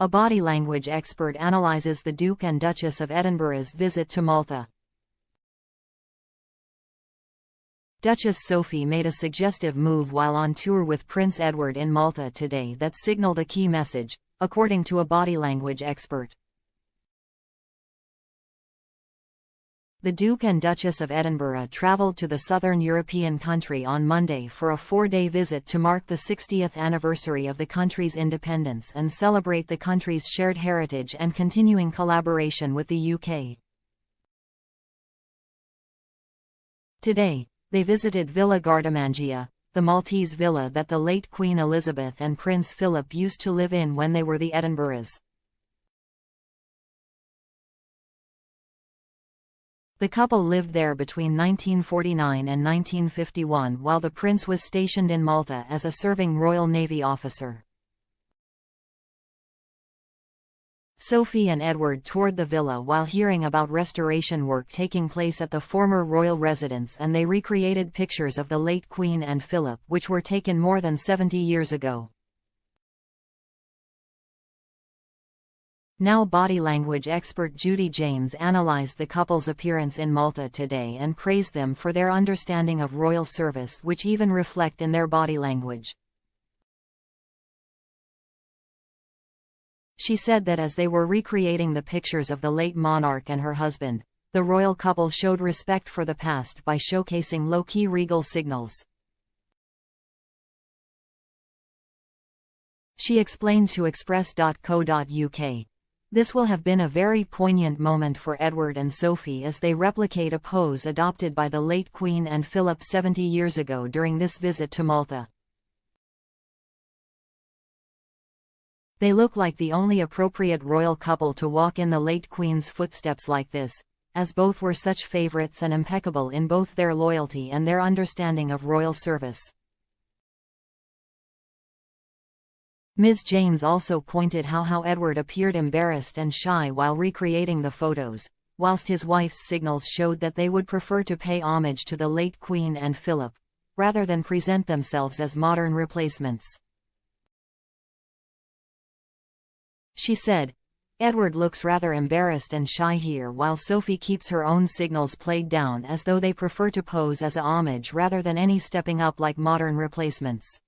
A body language expert analyzes the Duke and Duchess of Edinburgh's visit to Malta. Duchess Sophie made a suggestive move while on tour with Prince Edward in Malta today that signaled a key message, according to a body language expert. The Duke and Duchess of Edinburgh travelled to the southern European country on Monday for a 4-day visit to mark the 60th anniversary of the country's independence and celebrate the country's shared heritage and continuing collaboration with the UK. Today, they visited Villa Gardamangia, the Maltese villa that the late Queen Elizabeth and Prince Philip used to live in when they were the Edinburghs. The couple lived there between 1949 and 1951 while the prince was stationed in Malta as a serving Royal Navy officer. Sophie and Edward toured the villa while hearing about restoration work taking place at the former royal residence, and they recreated pictures of the late Queen and Philip which were taken more than 70 years ago. Now body language expert Judy James analyzed the couple's appearance in Malta today and praised them for their understanding of royal service, which even reflect in their body language. She said that as they were recreating the pictures of the late monarch and her husband, the royal couple showed respect for the past by showcasing low-key regal signals. She explained to Express.co.uk. This will have been a very poignant moment for Edward and Sophie as they replicate a pose adopted by the late Queen and Philip 70 years ago during this visit to Malta. They look like the only appropriate royal couple to walk in the late Queen's footsteps like this, as both were such favorites and impeccable in both their loyalty and their understanding of royal service. Ms. James also pointed how Edward appeared embarrassed and shy while recreating the photos, whilst his wife's signals showed that they would prefer to pay homage to the late Queen and Philip, rather than present themselves as modern replacements. She said, "Edward looks rather embarrassed and shy here, while Sophie keeps her own signals played down as though they prefer to pose as a homage rather than any stepping up like modern replacements."